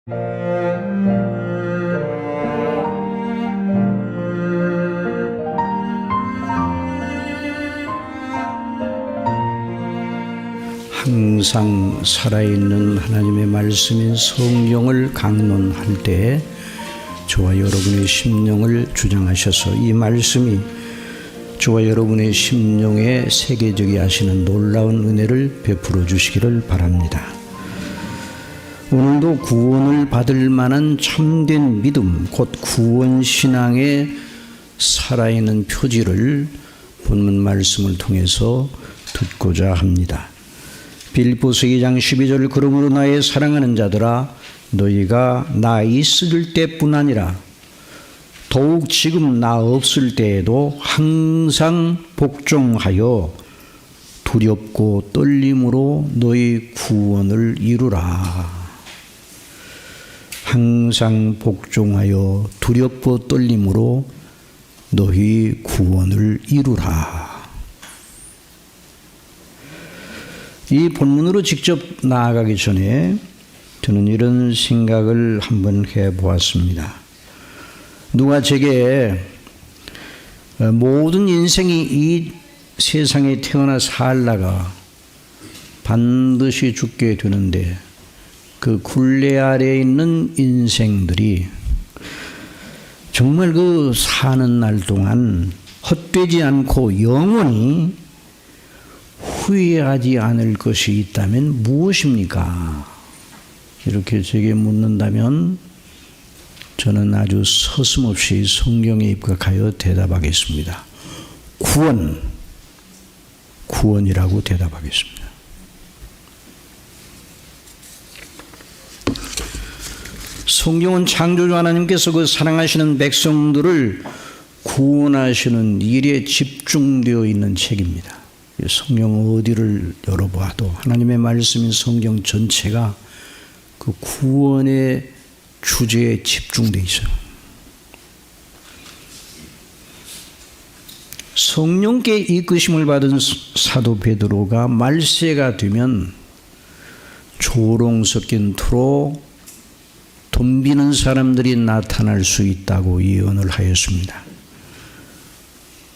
항상 살아있는 하나님의 말씀인 성경을 강론할 때 저와 여러분의 심령을 주장하셔서 이 말씀이 저와 여러분의 심령에 세계적이 하시는 놀라운 은혜를 베풀어 주시기를 바랍니다. 오늘도 구원을 받을 만한 참된 믿음, 곧 구원신앙의 살아있는 표지를 본문 말씀을 통해서 듣고자 합니다. 빌립보서 2장 12절 그러므로 나의 사랑하는 자들아 너희가 나 있을 때뿐 아니라 더욱 지금 나 없을 때에도 항상 복종하여 두렵고 떨림으로 너희 구원을 이루라. 항상 복종하여 두렵고 떨림으로 너희 구원을 이루라. 이 본문으로 직접 나아가기 전에 저는 이런 생각을 한번 해보았습니다. 누가 제게 모든 인생이 이 세상에 태어나 살다가 반드시 죽게 되는데 그 굴레 아래에 있는 인생들이 정말 그 사는 날 동안 헛되지 않고 영원히 후회하지 않을 것이 있다면 무엇입니까? 이렇게 제게 묻는다면 저는 아주 서슴없이 성경에 입각하여 대답하겠습니다. 구원이라고 대답하겠습니다. 성경은 창조주 하나님께서 그 사랑하시는 백성들을 구원하시는 일에 집중되어 있는 책입니다. 성경 어디를 열어봐도 하나님의 말씀인 성경 전체가 그 구원의 주제에 집중되어 있어요. 성령께 이끄심을 받은 사도 베드로가 말세가 되면 조롱 섞인 투로 덤비는 사람들이 나타날 수 있다고 예언을 하였습니다.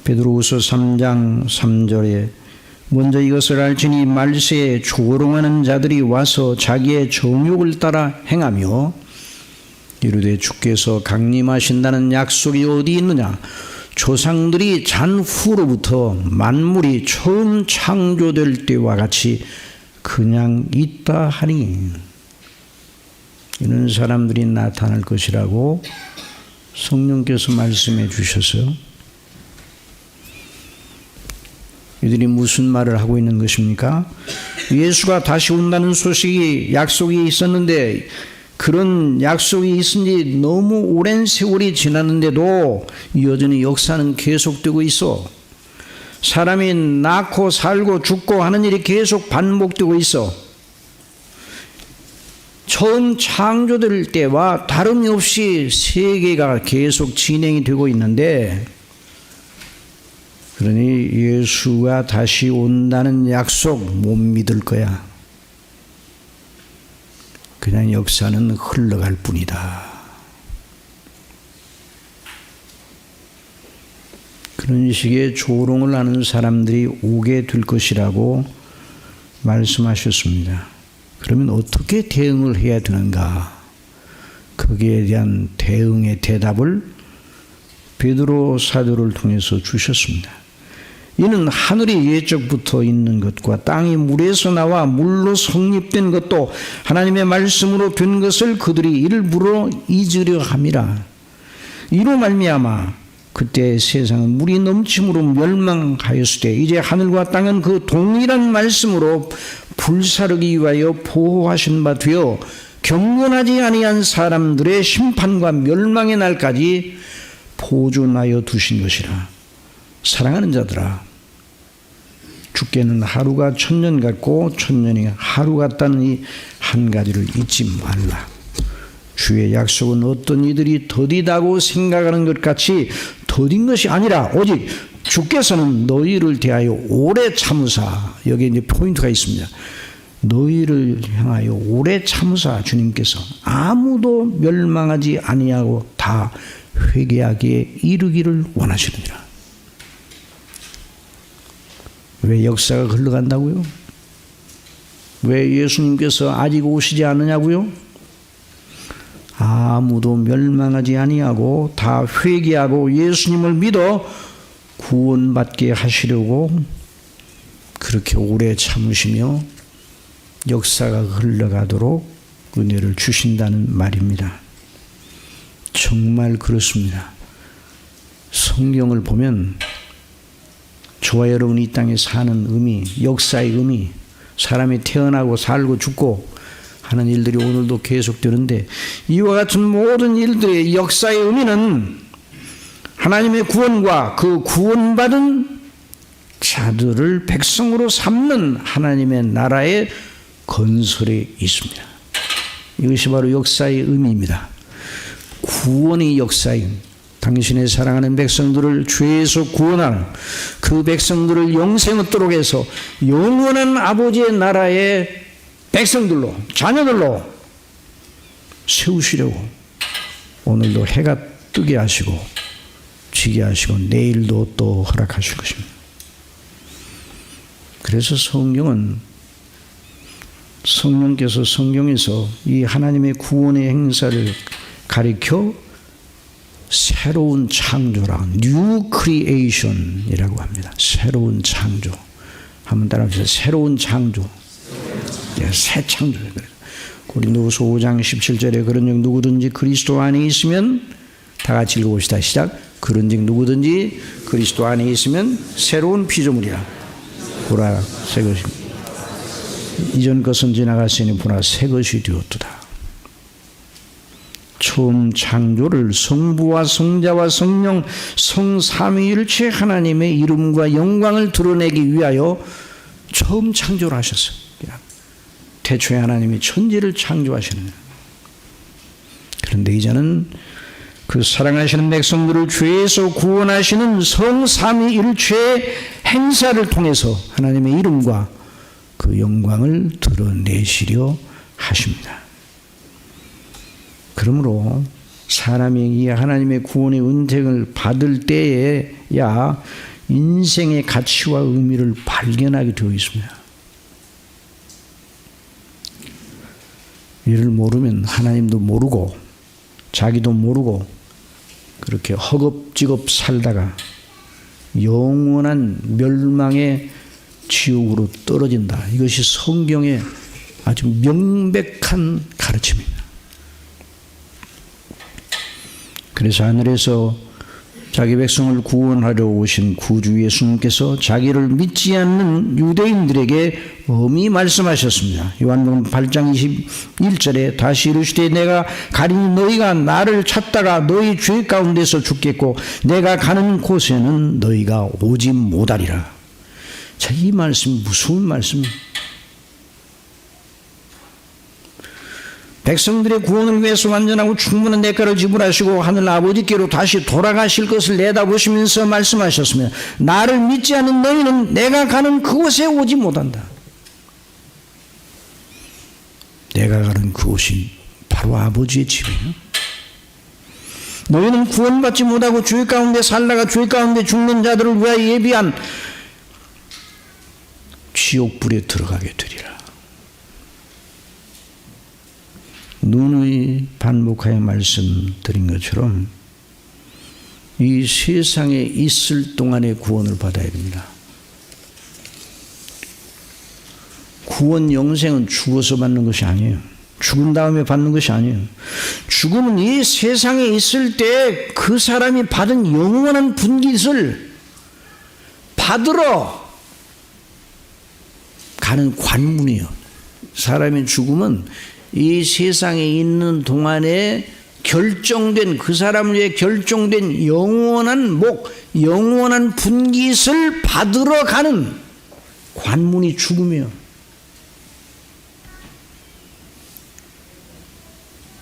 베드로후서 3장 3절에 먼저 이것을 알지니 말세에 조롱하는 자들이 와서 자기의 정욕을 따라 행하며 이르되 주께서 강림하신다는 약속이 어디 있느냐? 조상들이 잔 후로부터 만물이 처음 창조될 때와 같이 그냥 있다 하니 이런 사람들이 나타날 것이라고 성령께서 말씀해 주셔서요. 이들이 무슨 말을 하고 있는 것입니까? 예수가 다시 온다는 소식이 약속이 있었는데 그런 약속이 있은 지 너무 오랜 세월이 지났는데도 여전히 역사는 계속되고 있어. 사람이 낳고 살고 죽고 하는 일이 계속 반복되고 있어. 처음 창조될 때와 다름이 없이 세계가 계속 진행이 되고 있는데 그러니 예수가 다시 온다는 약속 못 믿을 거야. 그냥 역사는 흘러갈 뿐이다. 그런 식의 조롱을 하는 사람들이 오게 될 것이라고 말씀하셨습니다. 그러면 어떻게 대응을 해야 되는가? 거기에 대한 대응의 대답을 베드로 사도를 통해서 주셨습니다. 이는 하늘이 예적부터 있는 것과 땅이 물에서 나와 물로 성립된 것도 하나님의 말씀으로 된 것을 그들이 일부러 잊으려 함이라. 이로 말미암아 그때 세상은 물이 넘침으로 멸망하였으되 이제 하늘과 땅은 그 동일한 말씀으로 불사르기 위하여 보호하신 바 되어 경건하지 아니한 사람들의 심판과 멸망의 날까지 보존하여 두신 것이라. 사랑하는 자들아, 주께는 하루가 천년 같고 천년이 하루 같다는 이 한 가지를 잊지 말라. 주의 약속은 어떤 이들이 더디다고 생각하는 것 같이 더딘 것이 아니라 오직 주께서는 너희를 대하여 오래 참으사, 여기에 이제 포인트가 있습니다. 너희를 향하여 오래 참으사 주님께서 아무도 멸망하지 아니하고 다 회개하기에 이르기를 원하시느니라. 왜 역사가 흘러간다고요? 왜 예수님께서 아직 오시지 않느냐고요? 아무도 멸망하지 아니하고 다 회개하고 예수님을 믿어 구원받게 하시려고 그렇게 오래 참으시며 역사가 흘러가도록 은혜를 주신다는 말입니다. 정말 그렇습니다. 성경을 보면 저와 여러분이 이 땅에 사는 의미, 역사의 의미, 사람이 태어나고 살고 죽고 하는 일들이 오늘도 계속되는데 이와 같은 모든 일들의 역사의 의미는 하나님의 구원과 그 구원받은 자들을 백성으로 삼는 하나님의 나라의 건설에 있습니다. 이것이 바로 역사의 의미입니다. 구원의 역사인 당신의 사랑하는 백성들을 죄에서 구원하는 그 백성들을 영생 얻도록 해서 영원한 아버지의 나라의 백성들로 자녀들로 세우시려고 오늘도 해가 뜨게 하시고 지게 하시고 내일도 또 허락하실 것입니다. 그래서 성령께서 성경에서 이 하나님의 구원의 행사를 가리켜 새로운 창조라, New Creation이라고 합니다. 새로운 창조. 한번 따라하세요. 새로운 창조. 새 창조. 고린도후서 5장 17절에 그런즉 누구든지 그리스도 안에 있으면 다 같이 읽어봅시다. 시작. 그런즉 누구든지 그리스도 안에 있으면 새로운 피조물이라. 보라 새 것입니다. 이전 것은 지나갔으니 보라 새 것이 되었도다. 처음 창조를 성부와 성자와 성령 성삼위일체 하나님의 이름과 영광을 드러내기 위하여 처음 창조를 하셨어요. 태초에 하나님이 천지를 창조하시는 거예요. 그런데 이제는 그 사랑하시는 백성들을 죄에서 구원하시는 성삼위일체의 행사를 통해서 하나님의 이름과 그 영광을 드러내시려 하십니다. 그러므로 사람이 이 하나님의 구원의 은택을 받을 때에야 인생의 가치와 의미를 발견하게 되어 있습니다. 이를 모르면 하나님도 모르고 자기도 모르고 그렇게 허겁지겁 살다가 영원한 멸망의 지옥으로 떨어진다. 이것이 성경의 아주 명백한 가르침입니다. 그래서 하늘에서 자기 백성을 구원하려 오신 구주 예수님께서 자기를 믿지 않는 유대인들에게 엄히 말씀하셨습니다. 요한복음 8장 21절에 다시 이르시되 내가 가리니 너희가 나를 찾다가 너희 죄 가운데서 죽겠고 내가 가는 곳에는 너희가 오지 못하리라. 자, 이 말씀이 무서운 말씀입니다. 백성들의 구원을 위해서 완전하고 충분한 대가를 지불하시고 하늘 아버지께로 다시 돌아가실 것을 내다보시면서 말씀하셨으며 나를 믿지 않는 너희는 내가 가는 그곳에 오지 못한다. 내가 가는 그곳이 바로 아버지의 집이에요. 너희는 구원받지 못하고 죄 가운데 살다가 죄 가운데 죽는 자들을 위하여 예비한 지옥불에 들어가게 되리라. 누누이 반복하여 말씀드린 것처럼 이 세상에 있을 동안의 구원을 받아야 됩니다. 구원 영생은 죽어서 받는 것이 아니에요. 죽은 다음에 받는 것이 아니에요. 죽음은 이 세상에 있을 때 그 사람이 받은 영원한 분깃을 받으러 가는 관문이에요. 사람의 죽음은 이 세상에 있는 동안에 결정된 그 사람을 위해 결정된 영원한 목, 영원한 분깃을 받으러 가는 관문이 죽음이에요.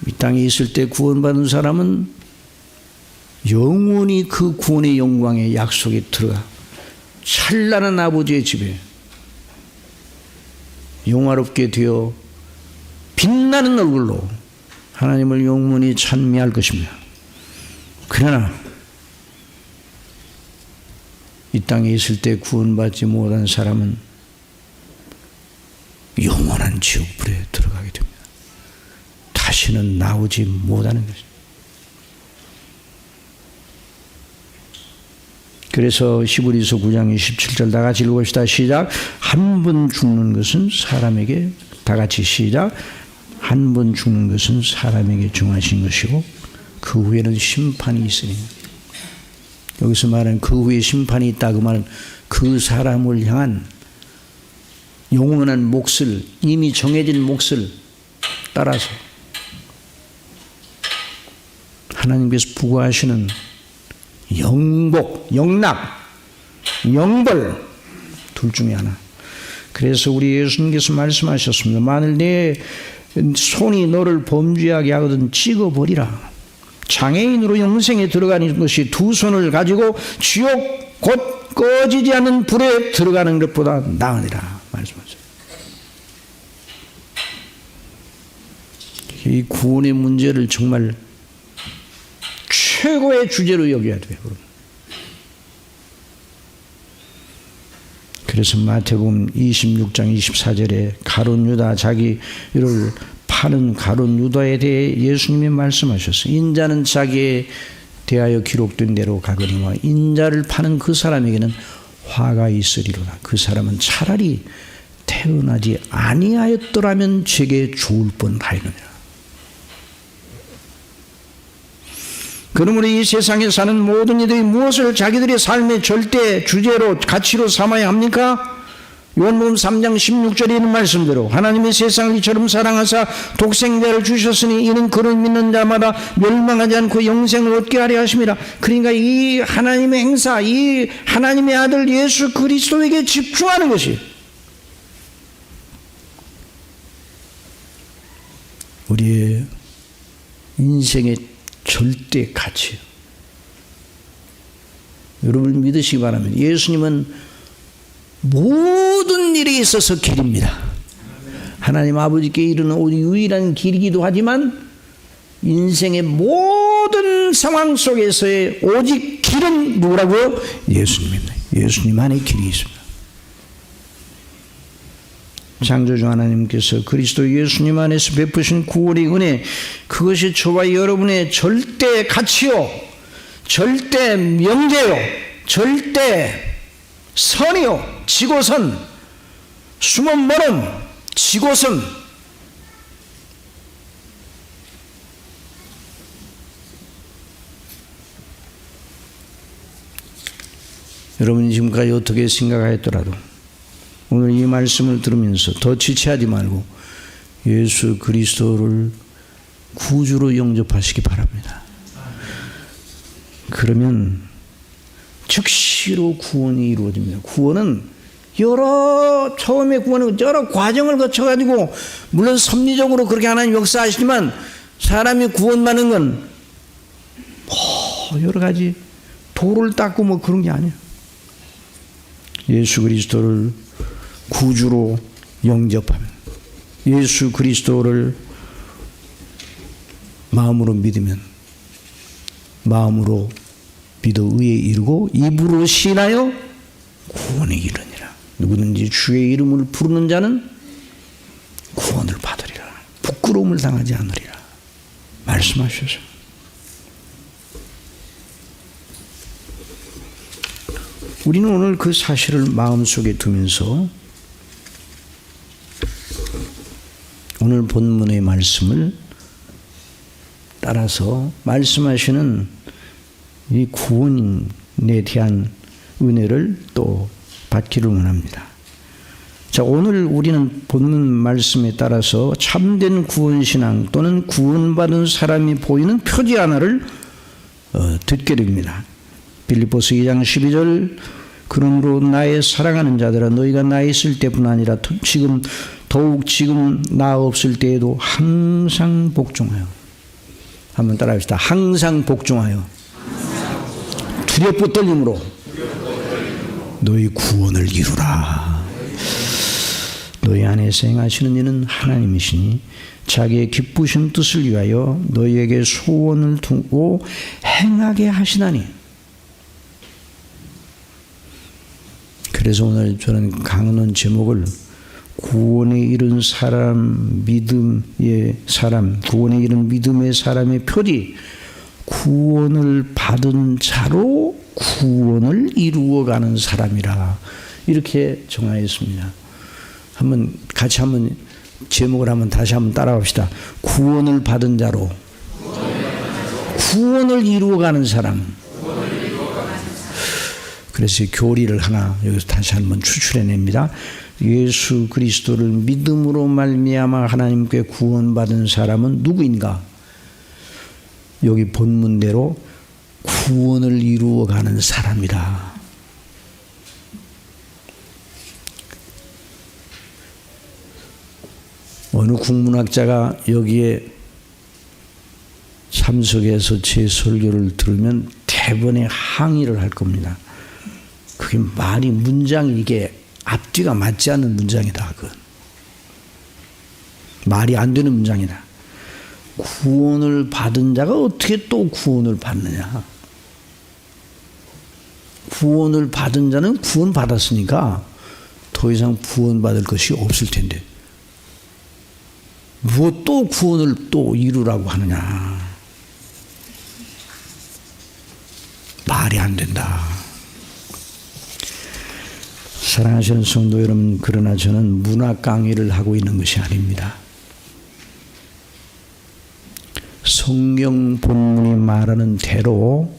이 땅에 있을 때 구원받은 사람은 영원히 그 구원의 영광의 약속에 들어가 찬란한 아버지의 집에 영화롭게 되어 빛나는 얼굴로 하나님을 영원히 찬미할 것입니다. 그러나 이 땅에 있을 때 구원받지 못한 사람은 영원한 지옥불에 들어가게 됩니다. 다시는 나오지 못하는 것입니다. 그래서 히브리서 9장 27절 다 같이 읽읍시다. 시작. 한 번 죽는 것은 사람에게, 다 같이 시작. 한 번 죽는 것은 사람에게 정하신 것이고 그 후에는 심판이 있으니. 여기서 말하는 그 후에 심판이 있다, 그 말은 그 사람을 향한 영원한 몫을, 이미 정해진 몫을 따라서 하나님께서 부과하시는 영복, 영락, 영벌 둘 중에 하나. 그래서 우리 예수님께서 말씀하셨습니다. 만일 내 손이 너를 범죄하게 하거든 찍어버리라. 장애인으로 영생에 들어가는 것이 두 손을 가지고 지옥 곧 꺼지지 않는 불에 들어가는 것보다 나으니라 말씀하셨어요. 이 구원의 문제를 정말 최고의 주제로 여겨야 돼요. 그래서 마태복음 26장 24절에 가룟 유다, 자기를 파는 가룟 유다에 대해 예수님이 말씀하셨어요. 인자는 자기에 대하여 기록된 대로 가거니와 인자를 파는 그 사람에게는 화가 있으리로다. 그 사람은 차라리 태어나지 아니하였더라면 제게 좋을 뻔하였느니라. 그러므로 이 세상에 사는 모든 이들이 무엇을 자기들의 삶의 절대 주제로, 가치로 삼아야 합니까? 요한복음 3장 16절에 있는 말씀대로 하나님이 세상을 이처럼 사랑하사 독생자를 주셨으니 이는 그를 믿는 자마다 멸망하지 않고 영생을 얻게 하려 하심이라. 그러니까 이 하나님의 행사, 이 하나님의 아들 예수 그리스도에게 집중하는 것이 우리의 인생의 절대 가치예요. 여러분 믿으시기 바랍니다. 예수님은 모든 일에 있어서 길입니다. 하나님 아버지께 이르는 유일한 길이기도 하지만 인생의 모든 상황 속에서의 오직 길은 누구라고요? 예수님입니다. 예수님 안에 길이 있습니다. 창조주 하나님께서 그리스도 예수님 안에서 베푸신 구원의 은혜, 그것이 저와 여러분의 절대 가치요, 절대 명제요, 절대 선이요, 지고선, 숨은 머름, 지고선, 여러분이 지금까지 어떻게 생각하였더라도 오늘 이 말씀을 들으면서 더 지체하지 말고 예수 그리스도를 구주로 영접하시기 바랍니다. 그러면 즉시로 구원이 이루어집니다. 구원은 처음에 구원은 여러 과정을 거쳐가지고 물론 섭리적으로 그렇게 하나님 역사하시지만 사람이 구원받는 건 여러 가지 돌을 닦고 뭐 그런 게 아니에요. 예수 그리스도를 구주로 영접하면, 예수 그리스도를 마음으로 믿으면, 마음으로 믿어 의에 이르고 입으로 신하여 구원에 이르니라. 누구든지 주의 이름을 부르는 자는 구원을 받으리라. 부끄러움을 당하지 않으리라 말씀하셔서 우리는 오늘 그 사실을 마음속에 두면서 오늘 본문의 말씀을 따라서 말씀하시는 이 구원에 대한 은혜를 또 받기를 원합니다. 자, 오늘 우리는 본문 말씀에 따라서 참된 구원신앙 또는 구원받은 사람이 보이는 표지 하나를 듣게 됩니다. 빌립보서 2장 12절, 그러므로 나의 사랑하는 자들아 너희가 나 있을 때뿐 아니라 더욱 지금 나 없을 때에도 항상 복종하여. 한번 따라합시다. 항상 복종하여 두렵고 떨림으로 너희 구원을 이루라. 너희 안에서 행하시는 이는 하나님이시니 자기의 기쁘신 뜻을 위하여 너희에게 소원을 두고 행하게 하시나니. 그래서 오늘 저는 강론 제목을 구원에 이른 사람, 믿음의 사람, 구원에 이른 믿음의 사람의 표리, 구원을 받은 자로 구원을 이루어가는 사람이라, 이렇게 정하였습니다. 같이 제목을 다시 한번 따라합시다. 구원을 받은 자로 구원을 이루어가는 사람. 그래서 교리를 하나 여기서 다시 한번 추출해냅니다. 예수 그리스도를 믿음으로 말미암아 하나님께 구원받은 사람은 누구인가? 여기 본문대로 구원을 이루어가는 사람이다. 어느 국문학자가 여기에 참석해서 제 설교를 들으면 대번에 항의를 할 겁니다. 그게 문장이 이게 앞뒤가 맞지 않는 문장이다. 말이 안 되는 문장이다. 구원을 받은 자가 어떻게 또 구원을 받느냐? 구원을 받은 자는 구원받았으니까 더 이상 구원받을 것이 없을 텐데 무엇 또 구원을 또 이루라고 하느냐? 말이 안 된다. 사랑하시는 성도 여러분, 그러나 저는 문학 강의를 하고 있는 것이 아닙니다. 성경 본문이 말하는 대로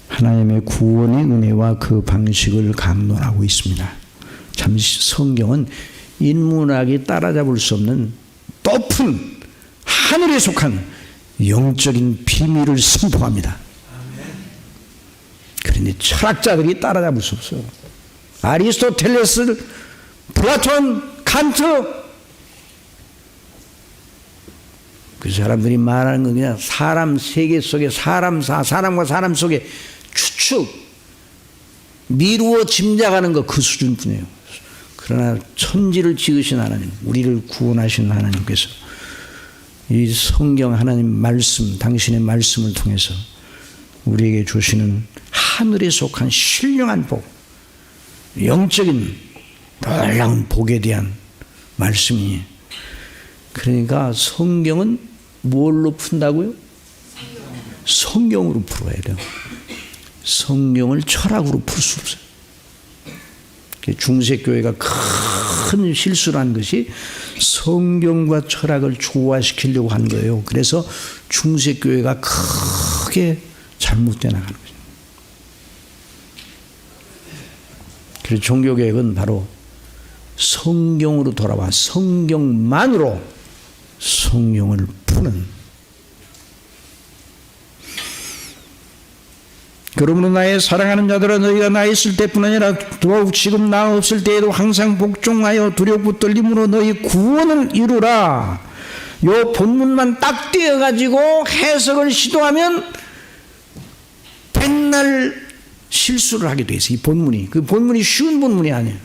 하나님의 구원의 은혜와 그 방식을 강론하고 있습니다. 참 성경은 인문학이 따라잡을 수 없는 높은 하늘에 속한 영적인 비밀을 선포합니다. 그런데 철학자들이 따라잡을 수 없어요. 아리스토텔레스, 플라톤, 칸트, 그 사람들이 말하는 건 그냥 사람 세계 속에 사람과 사람 속에 추측, 미루어 짐작하는 것, 그 수준뿐이에요. 그러나 천지를 지으신 하나님, 우리를 구원하신 하나님께서 이 성경 하나님 말씀, 당신의 말씀을 통해서 우리에게 주시는 하늘에 속한 신령한 복, 영적인 놀라운 복에 대한 말씀이. 그러니까 성경은 뭘로 푼다고요? 성경으로 풀어야 돼요. 성경을 철학으로 풀 수 없어요. 중세교회가 큰 실수를 한 것이 성경과 철학을 조화시키려고 한 거예요. 그래서 중세교회가 크게 잘못돼 나가는 거죠. 그래서 종교개혁은 바로 성경으로 돌아와 성경만으로 성경을 푸는. 그러므로 나의 사랑하는 자들아, 너희가 나 있을 때뿐 아니라 더욱 지금 나 없을 때에도 항상 복종하여 두렵고 떨림으로 너희 구원을 이루라. 요 본문만 딱 떼어가지고 해석을 시도하면 백날 실수를 하게 돼 있어요. 이 본문이. 그 본문이 쉬운 본문이 아니에요.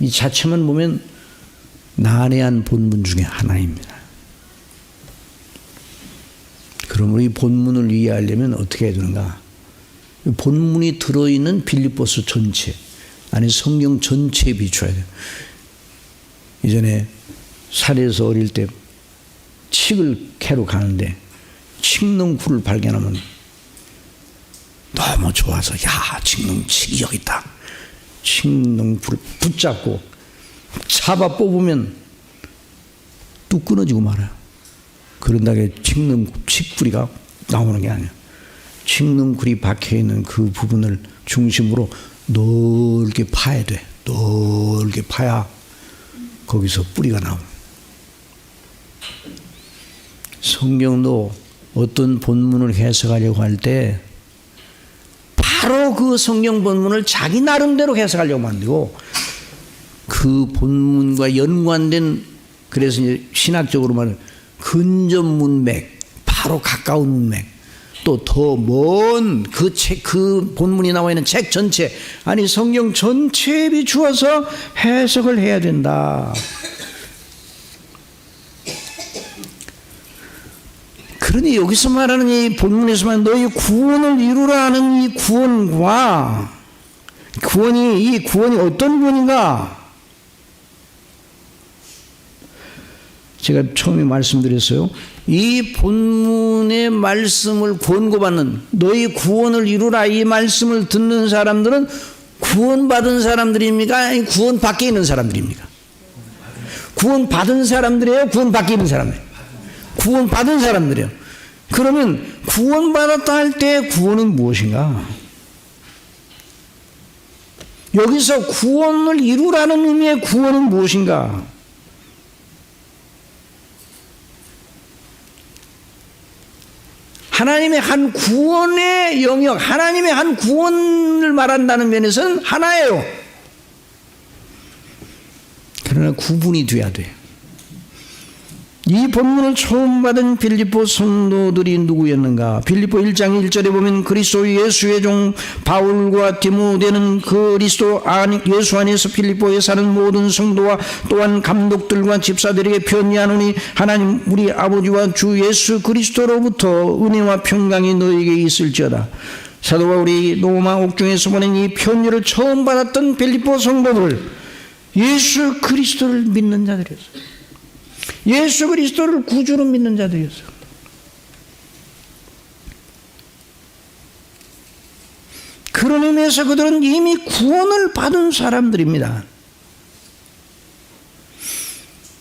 이 자체만 보면 난해한 본문 중에 하나입니다. 그러므로 이 본문을 이해하려면 어떻게 해야 되는가? 본문이 들어있는 빌립보서 전체, 아니 성경 전체에 비춰야 돼요. 이전에 산에서 어릴 때 칡을 캐러 가는데 칡농쿨을 발견하면 너무 좋아서, 야, 칡농쿨이 여기 있다. 칡농쿨을 붙잡고 잡아 뽑으면 뚝 끊어지고 말아요. 그런 다음에 칡뿌리가 나오는 게 아니에요. 칡농쿨이 박혀있는 그 부분을 중심으로 넓게 파야 돼. 넓게 파야 거기서 뿌리가 나옵니다. 성경도 어떤 본문을 해석하려고 할 때 바로 그 성경 본문을 자기 나름대로 해석하려고 만들고, 그 본문과 연관된, 그래서 이제 신학적으로 말하면 근접 문맥, 바로 가까운 문맥, 또 더 먼 그 책, 그 본문이 나와 있는 책 전체, 아니 성경 전체에 비추어서 해석을 해야 된다. 그러니 여기서 말하는 이 본문에서 말하는 너희 구원을 이루라 하는 이 구원과 이 구원이 어떤 구원인가? 제가 처음에 말씀드렸어요. 이 본문의 말씀을 권고받는 너희 구원을 이루라 이 말씀을 듣는 사람들은 구원받은 사람들입니까? 아니 구원 밖에 있는 사람들입니까? 구원받은 사람들이에요? 구원 밖에 있는 사람들이에요? 구원받은 사람들이에요. 그러면 구원받았다 할 때 구원은 무엇인가? 여기서 구원을 이루라는 의미의 구원은 무엇인가? 하나님의 한 구원의 영역, 하나님의 한 구원을 말한다는 면에서는 하나예요. 그러나 구분이 돼야 돼요. 이 본문을 처음 받은 빌립보 성도들이 누구였는가? 빌립보 1장 1절에 보면 그리스도 예수의 종 바울과 디모데는 그리스도 예수 안에서 빌립보에 사는 모든 성도와 또한 감독들과 집사들에게 편지하노니 하나님 우리 아버지와 주 예수 그리스도로부터 은혜와 평강이 너에게 있을지어다. 사도 바울이 로마 옥중에서 보낸 이 편지를 처음 받았던 빌립보 성도들, 예수 그리스도를 믿는 자들이었어요. 예수 그리스도를 구주로 믿는 자들이었어요. 그런 의미에서 그들은 이미 구원을 받은 사람들입니다.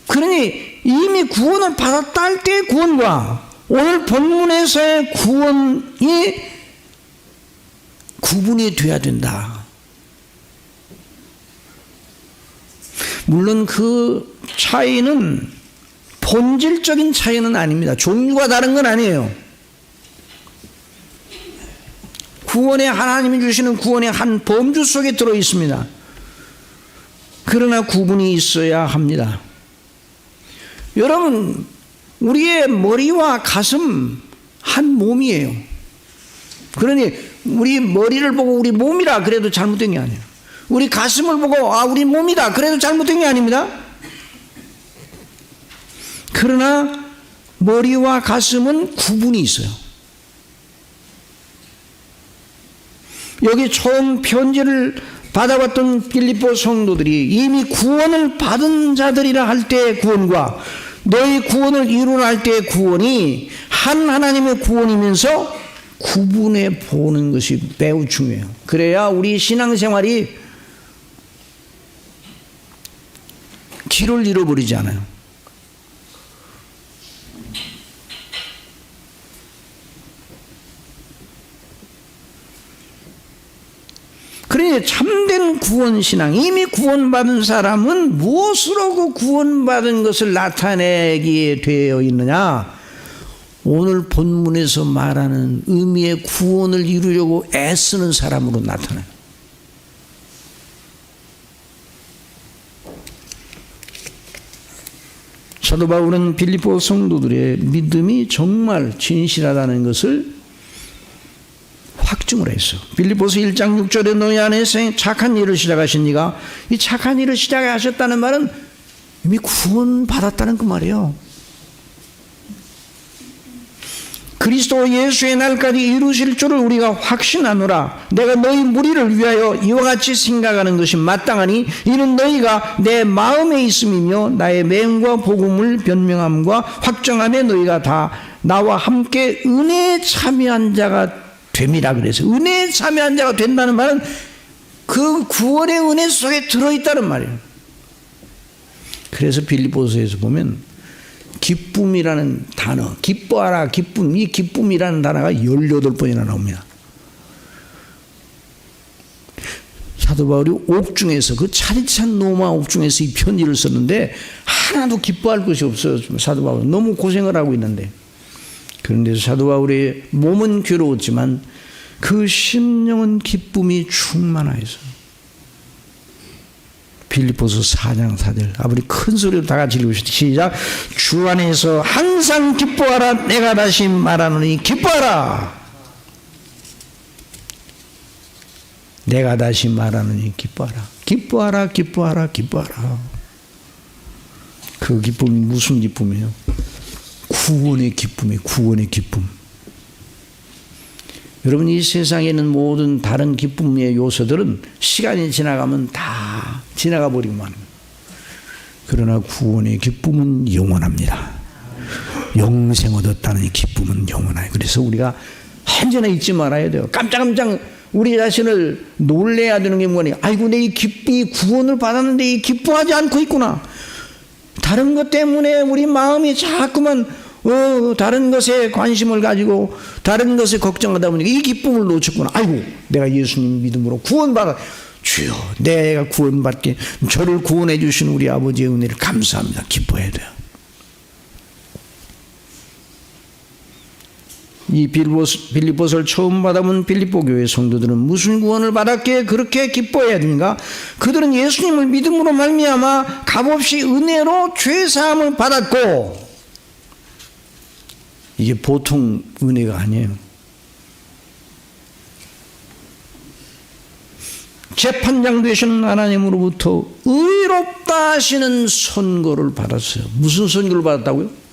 그러니 이미 구원을 받았다 할 때의 구원과 오늘 본문에서의 구원이 구분이 돼야 된다. 물론 그 차이는 본질적인 차이는 아닙니다. 종류가 다른 건 아니에요. 구원의 하나님이 주시는 구원의 한 범주 속에 들어 있습니다. 그러나 구분이 있어야 합니다. 여러분, 우리의 머리와 가슴 한 몸이에요. 그러니 우리 머리를 보고 우리 몸이라 그래도 잘못된 게 아니에요. 우리 가슴을 보고 우리 몸이다 그래도 잘못된 게 아닙니다. 그러나 머리와 가슴은 구분이 있어요. 여기 처음 편지를 받아왔던 빌립보 성도들이 이미 구원을 받은 자들이라 할 때의 구원과 너희 구원을 이루라 할 때의 구원이 한 하나님의 구원이면서 구분해 보는 것이 매우 중요해요. 그래야 우리 신앙생활이 길을 잃어버리지 않아요. 그러니 참된 구원신앙, 이미 구원받은 사람은 무엇으로 그 구원받은 것을 나타내게 되어 있느냐? 오늘 본문에서 말하는 의미의 구원을 이루려고 애쓰는 사람으로 나타나요. 사도 바울은 빌립보 성도들의 믿음이 정말 진실하다는 것을 확증을 했어. 빌립보서 1장 6절에 너희 안에서 착한 일을 시작하신 이가, 이 착한 일을 시작하셨다는 말은 이미 구원받았다는 그 말이에요. 그리스도 예수의 날까지 이루실 줄을 우리가 확신하노라. 내가 너희 무리를 위하여 이와 같이 생각하는 것이 마땅하니 이는 너희가 내 마음에 있음이며 나의 맹과 복음을 변명함과 확정함에 너희가 다 나와 함께 은혜에 참여한 자가 됨이라 그래서 은혜에 참여한 자가 된다는 말은 그 구원의 은혜 속에 들어있다는 말이에요. 그래서 빌립보서에서 보면 기쁨이라는 단어, 기뻐하라, 기쁨, 이 기쁨이라는 단어가 18번이나 나옵니다. 사도 바울이 옥중에서, 그 차디찬 로마 옥중에서 이 편지를 썼는데 하나도 기뻐할 것이 없어요. 사도 바울은 너무 고생을 하고 있는데. 그런데 사도 바울의 몸은 괴로웠지만 그 심령은 기쁨이 충만하여서. 빌립보서 4장 4절 아버지 큰 소리로 다 같이 읽으시죠. 시작. 주 안에서 항상 기뻐하라. 내가 다시 말하노니 기뻐하라. 내가 다시 말하느니 기뻐하라. 기뻐하라, 기뻐하라, 기뻐하라. 그 기쁨이 무슨 기쁨이에요? 구원의 기쁨이에요. 구원의 기쁨. 여러분, 이 세상에 있는 모든 다른 기쁨의 요소들은 시간이 지나가면 다 지나가 버리고만 합니다. 그러나 구원의 기쁨은 영원합니다. 영생 얻었다는 기쁨은 영원해요. 그래서 우리가 한전에 잊지 말아야 돼요. 깜짝깜짝 우리 자신을 놀래야 되는 게 뭐니? 아이고, 내 이 구원을 받았는데 이 기뻐하지 않고 있구나. 다른 것 때문에 우리 마음이 자꾸만 다른 것에 관심을 가지고 다른 것에 걱정하다 보니까 이 기쁨을 놓쳤구나. 아이고, 내가 예수님 믿음으로 구원받아. 주여, 내가 구원받게 저를 구원해 주신 우리 아버지의 은혜를 감사합니다. 기뻐해야 돼요. 이 빌립보서를 처음 받아본 빌립보 교회 성도들은 무슨 구원을 받았기에 그렇게 기뻐해야 되는가? 그들은 예수님을 믿음으로 말미암아 값없이 은혜로 죄 사함을 받았고, 이게 보통 은혜가 아니에요. 재판장 되시는 하나님으로부터 의롭다 하시는 선고를 받았어요. 무슨 선고를 받았다고요?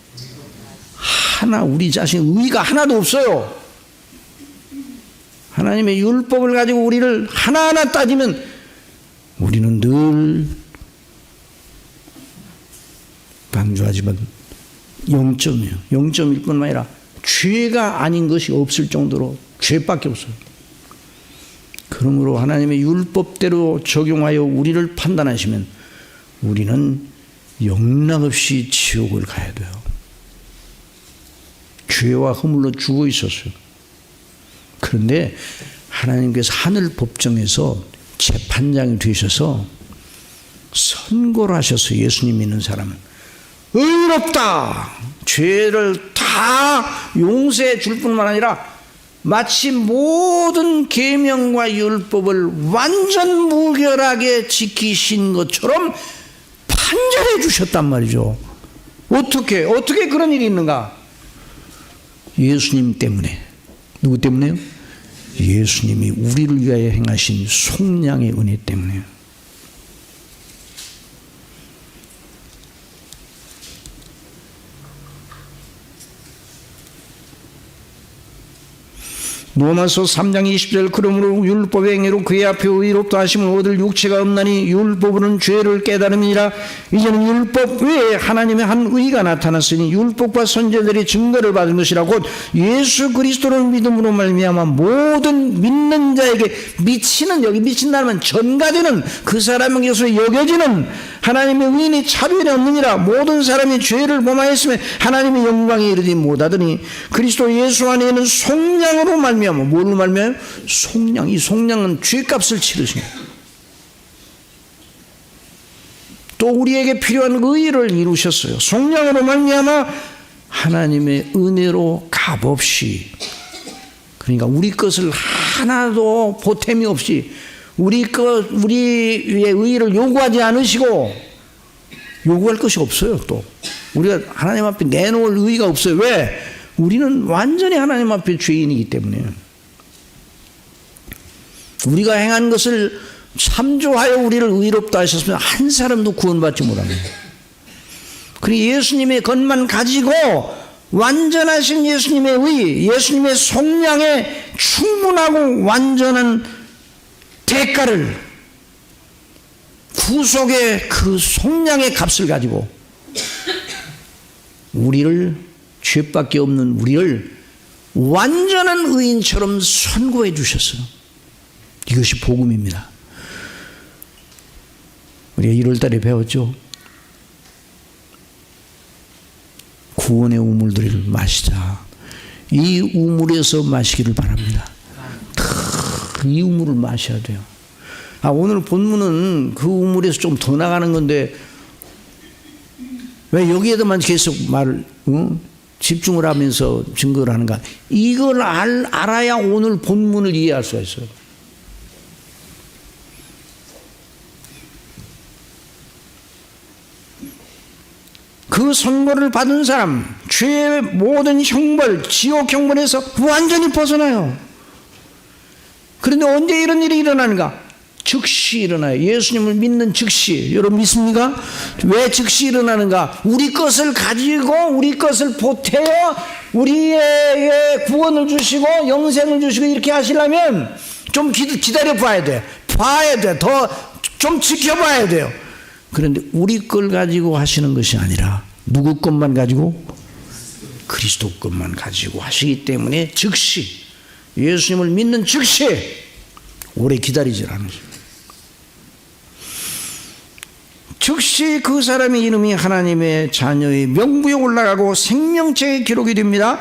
우리 자신 의가 하나도 없어요. 하나님의 율법을 가지고 우리를 하나하나 따지면 우리는 늘 강조하지만 0점이에요. 0점일 뿐만 아니라 죄가 아닌 것이 없을 정도로 죄밖에 없어요. 그러므로 하나님의 율법대로 적용하여 우리를 판단하시면 우리는 영락없이 지옥을 가야 돼요. 죄와 허물로 죽어 있었어요. 그런데 하나님께서 하늘 법정에서 재판장이 되셔서 선고를 하셔서 예수님 믿는 사람은 의롭다, 죄를 다 용서해 줄 뿐만 아니라 마치 모든 계명과 율법을 완전 무결하게 지키신 것처럼 판결해 주셨단 말이죠. 어떻게 그런 일이 있는가? 예수님 때문에. 누구 때문에요? 예수님이 우리를 위하여 행하신 속량의 은혜 때문에요. 로마서 3장 20절 그러므로 율법의 행위로 그의 앞에 의롭다 하심을 얻을 육체가 없나니 율법으로는 죄를 깨달음이라. 이제는 율법 외에 하나님의 한 의가 나타났으니 율법과 선지자들이 증거를 받은 것이라 곧 예수 그리스도를 믿음으로 말미암아 모든 믿는 자에게 미치는, 여기 미친다면 전가되는, 그 사람에게서 여겨지는 하나님의 의인이 차별이 없느니라. 모든 사람이 죄를 범하였으면 하나님의 영광에 이르지 못하더니 그리스도 예수 안에 있는 속량으로 말미암아. 뭘로 말미암아요? 속량. 이 속량은 죄값을 치르신 거예요. 또 우리에게 필요한 의의를 이루셨어요. 속량으로 말미암아 하나님의 은혜로 값없이, 그러니까 우리 것을 하나도 보탬이 없이 우리의 의의를 요구하지 않으시고, 요구할 것이 없어요. 또 우리가 하나님 앞에 내놓을 의의가 없어요. 왜? 우리는 완전히 하나님 앞에 죄인이기 때문에. 우리가 행한 것을 참조하여 우리를 의롭다 하셨으면 한 사람도 구원받지 못합니다. 그리고 예수님의 것만 가지고 완전하신 예수님의 의, 예수님의 속량에 충분하고 완전한 대가를, 구속의 그 속량의 값을 가지고 우리를, 죄밖에 없는 우리를 완전한 의인처럼 선고해 주셨어요. 이것이 복음입니다. 우리가 1월 달에 배웠죠. 구원의 우물들을 마시자. 이 우물에서 마시기를 바랍니다. 이 우물을 마셔야 돼요. 오늘 본문은 그 우물에서 좀 더 나가는 건데 왜 여기에다만 계속 집중을 하면서 증거를 하는가? 이걸 알아야 오늘 본문을 이해할 수가 있어요. 그 선고를 받은 사람, 죄의 모든 형벌, 지옥 형벌에서 완전히 벗어나요. 그런데 언제 이런 일이 일어나는가? 즉시 일어나요. 예수님을 믿는 즉시. 여러분 믿습니까? 왜 즉시 일어나는가? 우리 것을 가지고 우리 것을 보태어 우리의 구원을 주시고 영생을 주시고 이렇게 하시려면 좀 기다려 봐야 돼. 봐야 돼. 더 좀 지켜봐야 돼요. 그런데 우리 걸 가지고 하시는 것이 아니라 누구 것만 가지고? 그리스도 것만 가지고 하시기 때문에 즉시, 예수님을 믿는 즉시 오래 기다리질 않으세요. 즉시 그 사람의 이름이 하나님의 자녀의 명부에 올라가고 생명책에 기록이 됩니다.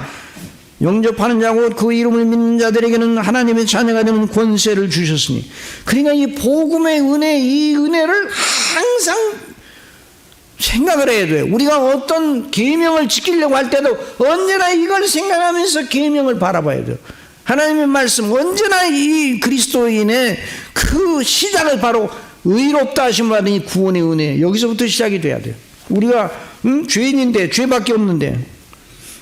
영접하는 자고 그 이름을 믿는 자들에게는 하나님의 자녀가 되는 권세를 주셨으니. 그러니까 이 복음의 은혜, 이 은혜를 항상 생각을 해야 돼요. 우리가 어떤 계명을 지키려고 할 때도 언제나 이걸 생각하면서 계명을 바라봐야 돼요. 하나님의 말씀, 언제나 이 그리스도인의 그 시작을 바로 의롭다 하심 받은 이 구원의 은혜, 여기서부터 시작이 돼야 돼요. 우리가 죄인인데, 죄밖에 없는데.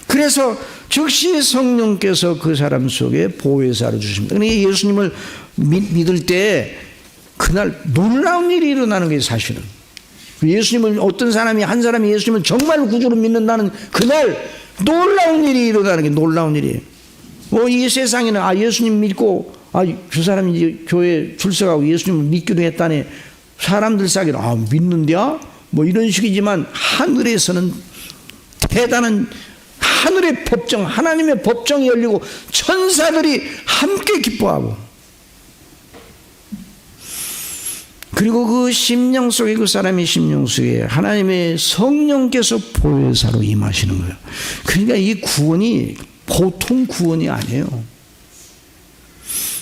그래서 즉시 성령께서 그 사람 속에 보혜사를 주십니다. 그러니까 예수님을 믿을 때 그날 놀라운 일이 일어나는 거예요, 사실은. 예수님을, 어떤 사람이, 한 사람이 예수님을 정말 구주로 믿는다는 그날 놀라운 일이 일어나는 게 놀라운 일이에요. 이 세상에는 예수님 믿고 저 사람이 이제 교회 출석하고 예수님을 믿기로 했다네. 사람들 사기는 믿는데야? 이런 식이지만 하늘에서는 대단한 하늘의 법정, 하나님의 법정이 열리고 천사들이 함께 기뻐하고, 그리고 그 심령 속에, 그 사람의 심령 속에 하나님의 성령께서 보혜사로 임하시는 거예요. 그러니까 이 구원이 보통 구원이 아니에요.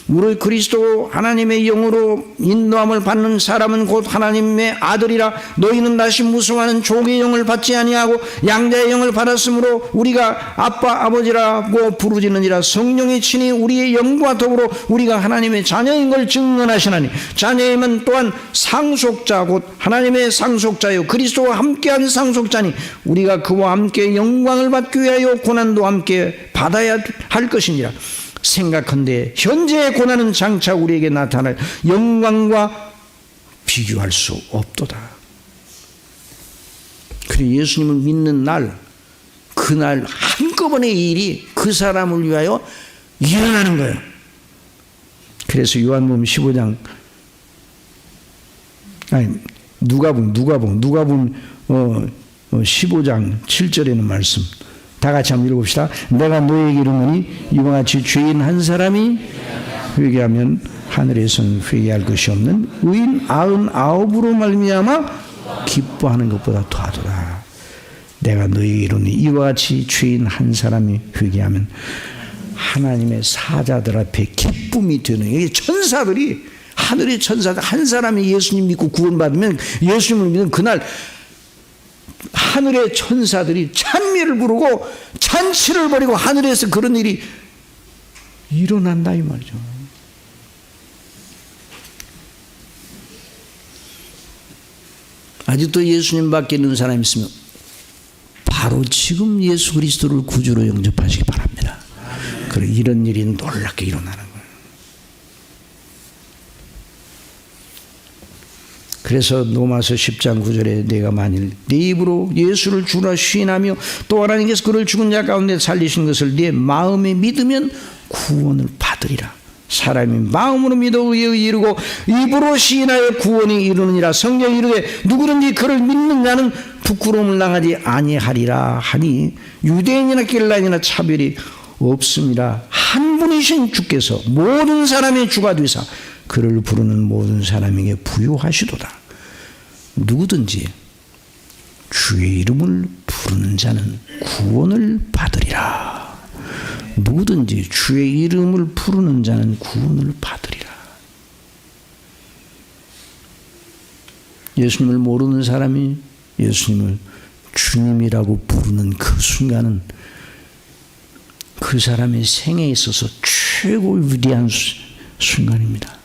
우리 그리스도 하나님의 영으로 인도함을 받는 사람은 곧 하나님의 아들이라. 너희는 다시 무수하는 종의 영을 받지 아니하고 양자의 영을 받았으므로 우리가 아빠 아버지라고 부르짖느니라. 성령이 친히 우리의 영과 더불어 우리가 하나님의 자녀인 걸 증언하시나니, 자녀임은 또한 상속자 곧 하나님의 상속자요 그리스도와 함께한 상속자니 우리가 그와 함께 영광을 받기 위하여 고난도 함께 받아야 할 것이니라. 생각한데 현재의 고난은 장차 우리에게 나타날 영광과 비교할 수 없도다. 그래, 예수님을 믿는 날, 그날 한꺼번에 이 일이 그 사람을 위하여 일어나는 거예요. 그래서 요한복음 15장, 누가복음 15장 7절에는 말씀, 다 같이 한번 읽어봅시다. 내가 너에게 이르노니 이와 같이 죄인 한 사람이 회개하면 하늘에서는 회개할 것이 없는 의인 99으로 말미암아 기뻐하는 것보다 더하더라. 내가 너에게 이르노니 이와 같이 죄인 한 사람이 회개하면 하나님의 사자들 앞에 기쁨이 되는, 이게 천사들이, 하늘의 천사들, 한 사람이 예수님 믿고 구원받으면, 예수님을 믿는 그날 하늘의 천사들이 찬미를 부르고 잔치를 벌이고 하늘에서 그런 일이 일어난다 이 말이죠. 아직도 예수님 밖에 있는 사람이 있으면 바로 지금 예수 그리스도를 구주로 영접하시기 바랍니다. 그래, 이런 일이 놀랍게 일어나는 거예요. 그래서 로마서 10장 9절에 내가 만일 네 입으로 예수를 주라 시인하며 또 하나님께서 그를 죽은 자 가운데 살리신 것을 네 마음에 믿으면 구원을 받으리라. 사람이 마음으로 믿어 의에 이르고 입으로 시인하여 구원이 이르느니라. 성경이 이르되 누구든지 그를 믿는 자는 부끄러움을 당하지 아니하리라 하니 유대인이나 길라인이나 차별이 없습니다. 한 분이신 주께서 모든 사람의 주가 되사 그를 부르는 모든 사람에게 부요하시도다. 누구든지 주의 이름을 부르는 자는 구원을 받으리라. 누구든지 주의 이름을 부르는 자는 구원을 받으리라. 예수님을 모르는 사람이 예수님을 주님이라고 부르는 그 순간은 그 사람의 생애에 있어서 최고 위대한 순간입니다.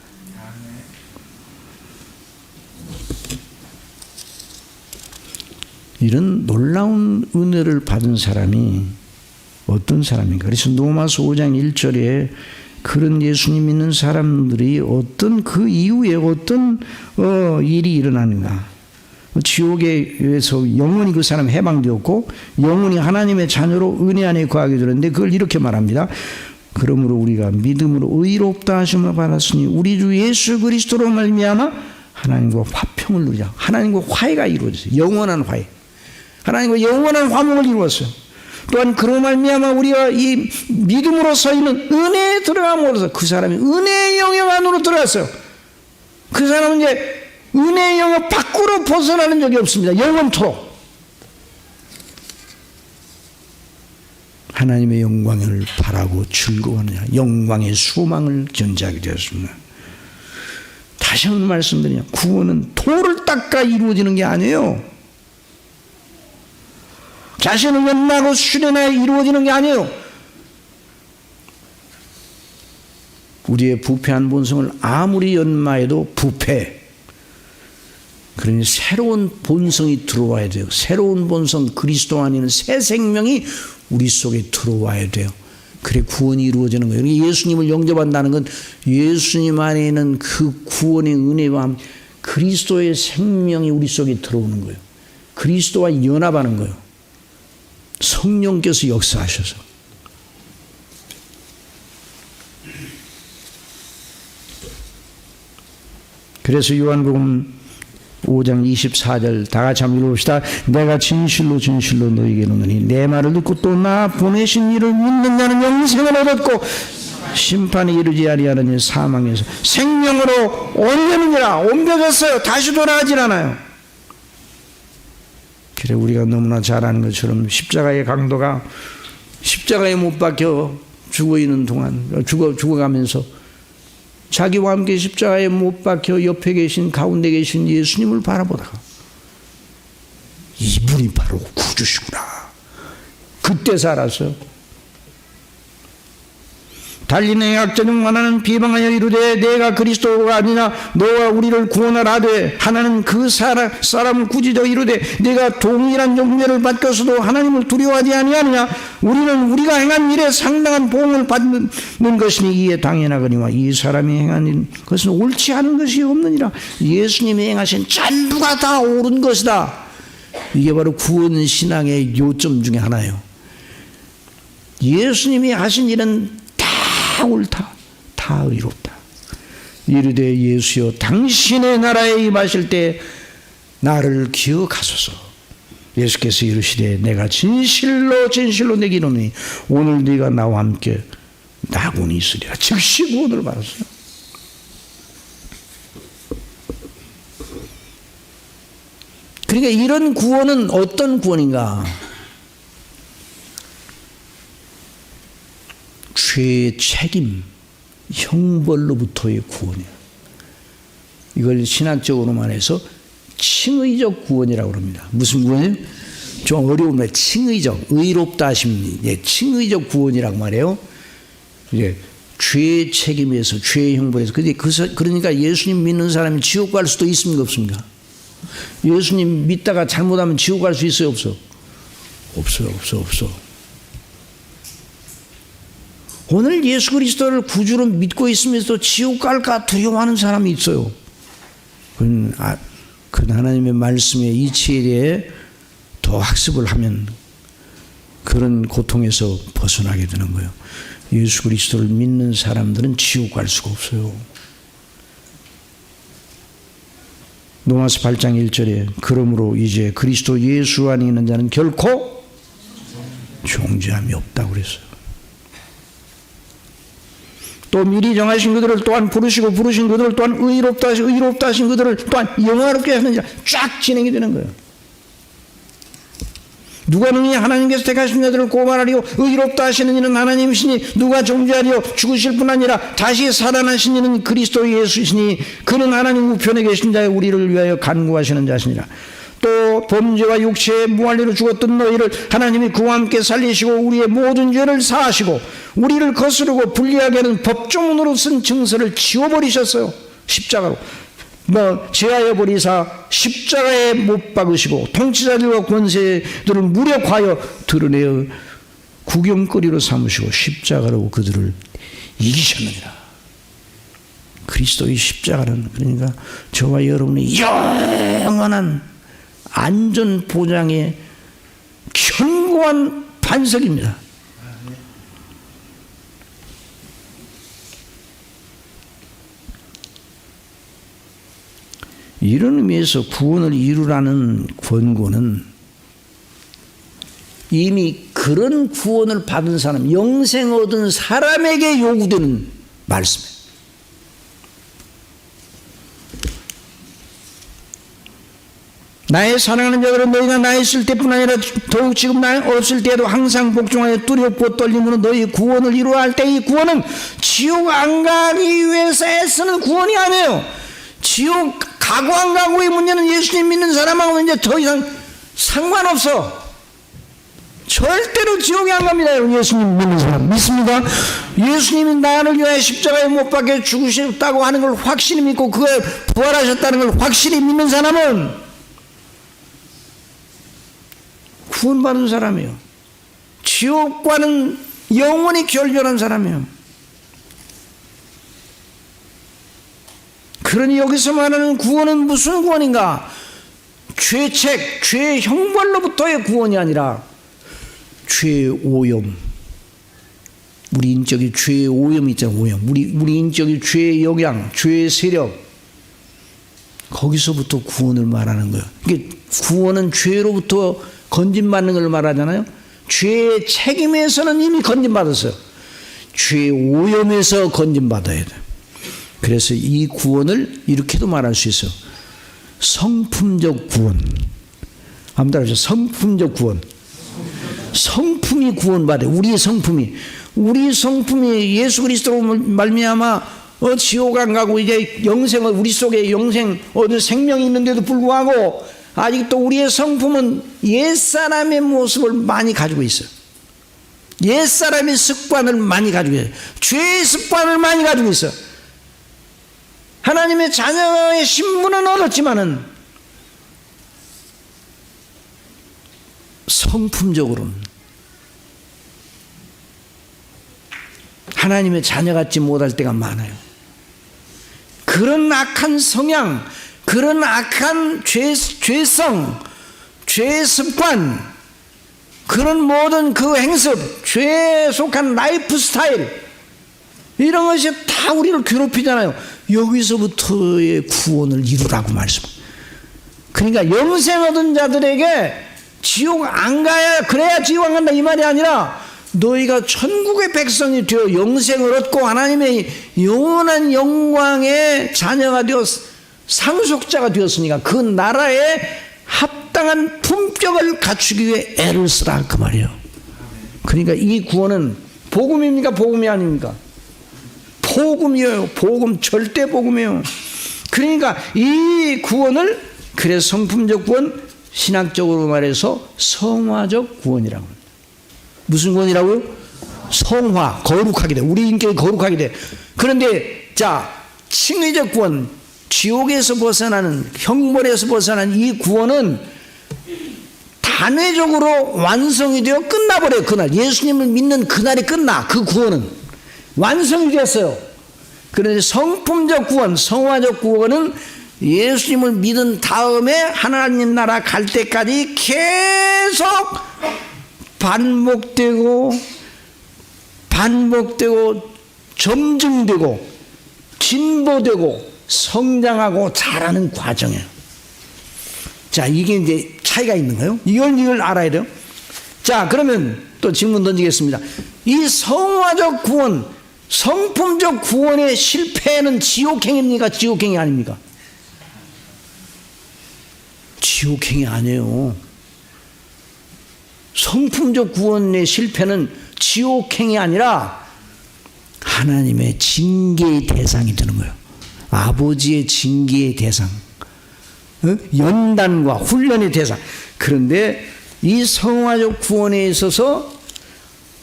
이런 놀라운 은혜를 받은 사람이 어떤 사람인가? 그래서 로마서 5장 1절에 그런 예수님 믿는 사람들이 어떤 그 이후에 어떤 일이 일어나는가? 지옥에서 영원히 그 사람 해방되었고 영원히 하나님의 자녀로 은혜 안에 거하게 되는데 그걸 이렇게 말합니다. 그러므로 우리가 믿음으로 의롭다 하심을 받았으니 우리 주 예수 그리스도로 말미암아 하나님과 화평을 누리자. 하나님과 화해가 이루어졌어요. 영원한 화해. 하나님과 영원한 화목을 이루었어요. 또한 그로 말미암아 우리가 이 믿음으로서 있는 은혜에 들어감으로써 그 사람이 은혜의 영역 안으로 들어갔어요. 그 사람은 이제 은혜의 영역 밖으로 벗어나는 적이 없습니다. 영원토록 하나님의 영광을 바라고 즐거워하느냐, 영광의 소망을 견지하게 되었습니다. 다시 한번 말씀드리냐, 구원은 돌을 닦아 이루어지는 게 아니에요. 자신을 연마하고 수련하여 이루어지는 게 아니에요. 우리의 부패한 본성을 아무리 연마해도 부패. 그러니 새로운 본성이 들어와야 돼요. 새로운 본성, 그리스도 안에는 새 생명이 우리 속에 들어와야 돼요. 그래 구원이 이루어지는 거예요. 예수님을 영접한다는 건 예수님 안에 있는 그 구원의 은혜와 그리스도의 생명이 우리 속에 들어오는 거예요. 그리스도와 연합하는 거예요. 성령께서 역사하셔서. 그래서 요한복음 5장 24절 다 같이 한번 읽어봅시다. 내가 진실로 진실로 너희에게 이르노니 내 말을 듣고 또 나 보내신 이를 믿는 자는 영생을 얻었고 심판에 이르지 아니하느니 사망에서 생명으로 옮겨느니라. 옮겨졌어요. 다시 돌아가질 않아요. 그래 우리가 너무나 잘 아는 것처럼 십자가의 강도가 십자가에 못 박혀 죽어있는 동안 죽어가면서 자기와 함께 십자가에 못 박혀 옆에 계신 가운데 계신 예수님을 바라보다가 이분이 바로 구주시구나. 그때서 알았어요. 달리는 행악자는 하나는 비방하여 이르되 내가 그리스도가 아니냐 너와 우리를 구원하라 하되 하나는 그 사람을 꾸짖어 이르되 내가 동일한 용례를 받고서도 하나님을 두려워하지 아니하느냐. 우리는 우리가 행한 일에 상당한 보응을 받는 것이니 이에 당연하거니와 이 사람이 행한 것은 옳지 않은 것이 없느니라. 예수님이 행하신 전부가 다 옳은 것이다. 이게 바로 구원 신앙의 요점 중에 하나예요. 예수님이 하신 일은 다 옳다, 다 의롭다. 이르되 예수여 당신의 나라에 임하실 때 나를 기억하소서. 예수께서 이르시되 내가 진실로 진실로 내게 이르노니 오늘 네가 나와 함께 낙원이 있으리라. 즉시 구원을 받았어요. 그러니까 이런 구원은 어떤 구원인가? 죄의 책임, 형벌로부터의 구원이에요. 이걸 신학적으로 말해서 칭의적 구원이라고 합니다. 무슨 구원이에요? 좀 어려운 말, 칭의적, 의롭다 하심, 칭의적 구원이라고 말해요. 이제 죄의 책임에서, 죄의 형벌에서. 그러니까 예수님 믿는 사람이 지옥 갈 수도 있습니까? 없습니까? 예수님 믿다가 잘못하면 지옥 갈 수 있어요? 없어? 없어. 오늘 예수 그리스도를 구주로 믿고 있으면서도 지옥 갈까 두려워하는 사람이 있어요. 그 하나님의 말씀의 이치에 대해 더 학습을 하면 그런 고통에서 벗어나게 되는 거예요. 예수 그리스도를 믿는 사람들은 지옥 갈 수가 없어요. 로마서 8장 1절에 그러므로 이제 그리스도 예수 안에 있는 자는 결코 정죄함이 없다고 그랬어요. 또 미리 정하신 그들을 또한 부르신 그들을 또한 의롭다 하신 그들을 또한 영화롭게 하는 자 쫙 진행이 되는 거예요. 누가 능히 하나님께서 택하신 자들을 고발하리요 의롭다 하시는 이는 하나님이시니 누가 정죄하리요 죽으실 뿐 아니라 다시 살아나신 이는 그리스도 예수시니 그는 하나님 우편에 계신 자의 우리를 위하여 간구하시는 자시니라. 또 범죄와 육체의 무한리로 죽었던 너희를 하나님이 그와 함께 살리시고 우리의 모든 죄를 사하시고 우리를 거스르고 불리하게 하는 법조문으로 쓴 증서를 지워버리셨어요. 십자가로 제하여 버리사 십자가에 못 박으시고 통치자들과 권세들을 무력하여 드러내어 구경거리로 삼으시고 십자가로 그들을 이기셨느니라. 그리스도의 십자가는 그러니까 저와 여러분의 영원한 안전 보장의 견고한 반석입니다. 이런 의미에서 구원을 이루라는 권고는 이미 그런 구원을 받은 사람, 영생 얻은 사람에게 요구되는 말씀이에요. 나의 사랑하는 자들은 너희가 나 있을 때뿐 아니라 더욱 지금 나 없을 때에도 항상 복종하여 두렵고 떨림으로 너희 구원을 이루어 할 때 이 구원은 지옥 안 가기 위해서 애쓰는 구원이 아니에요. 지옥 가고 안 가고의 문제는 예수님 믿는 사람하고 이제 더 이상 상관없어. 절대로 지옥에 안 갑니다. 여러분, 예수님 믿는 사람 믿습니까? 예수님이 나를 위하여 십자가에 못 박혀 죽으셨다고 하는 걸 확실히 믿고 그걸 부활하셨다는 걸 확실히 믿는 사람은 구원받은 사람이에요. 지옥과는 영원히 결별한 사람이에요. 그러니 여기서 말하는 구원은 무슨 구원인가? 죄책, 죄의 형벌로부터의 구원이 아니라 죄의 오염, 우리 인격의 죄의 오염이 있잖아요. 오염, 우리 인격의 죄의 영향, 죄의 세력, 거기서부터 구원을 말하는 거예요. 이게 구원은 죄로부터 건진받는 걸 말하잖아요. 죄의 책임에서는 이미 건진받았어요. 죄의 오염에서 건진받아야 돼요. 그래서 이 구원을 이렇게도 말할 수 있어요. 성품적 구원. 한번 따라하죠. 성품적 구원. 성품이 구원받아요. 우리의 성품이. 우리 성품이 예수 그리스도로 말미암아 지옥 안 가고 이제 영생을 우리 속에 영생 얻은 생명이 있는데도 불구하고 아직도 우리의 성품은 옛사람의 모습을 많이 가지고 있어요. 옛사람의 습관을 많이 가지고 있어요. 죄의 습관을 많이 가지고 있어요. 하나님의 자녀의 신분은 얻었지만은 성품적으로는 하나님의 자녀 같지 못할 때가 많아요. 그런 악한 성향, 그런 악한 죄성, 죄의 습관, 그런 모든 그 행습, 죄에 속한 라이프 스타일, 이런 것이 다 우리를 괴롭히잖아요. 여기서부터의 구원을 이루라고 말씀합니다. 그러니까 영생 얻은 자들에게 지옥 안 가야, 그래야 지옥 안 간다 이 말이 아니라 너희가 천국의 백성이 되어 영생을 얻고 하나님의 영원한 영광의 자녀가 되어 상속자가 되었으니까 그 나라에 합당한 품격을 갖추기 위해 애를 쓰라 그 말이에요. 그러니까 이 구원은 복음입니까? 복음이 아닙니까? 복음이에요. 복음, 절대 복음이에요. 그러니까 이 구원을, 그래서 성품적 구원, 신학적으로 말해서 성화적 구원이라고 합니다. 무슨 구원이라고요? 성화, 거룩하게 돼. 우리 인격이 거룩하게 돼. 그런데 자, 칭의적 구원, 지옥에서 벗어나는, 형벌에서 벗어나는 이 구원은 단회적으로 완성이 되어 끝나버려요. 그날 예수님을 믿는 그날이 끝나. 그 구원은 완성이 되었어요. 그런데 성품적 구원, 성화적 구원은 예수님을 믿은 다음에 하나님 나라 갈 때까지 계속 반복되고 점증되고 진보되고 성장하고 자라는 과정이에요. 자, 이게 이제 차이가 있는 거예요. 이걸 알아야 돼요. 자, 그러면 또 질문 던지겠습니다. 이 성화적 구원, 성품적 구원의 실패는 지옥행입니까? 지옥행이 아닙니까? 지옥행이 아니에요. 성품적 구원의 실패는 지옥행이 아니라 하나님의 징계의 대상이 되는 거예요. 아버지의 징계의 대상, 연단과 훈련의 대상. 그런데 이 성화적 구원에 있어서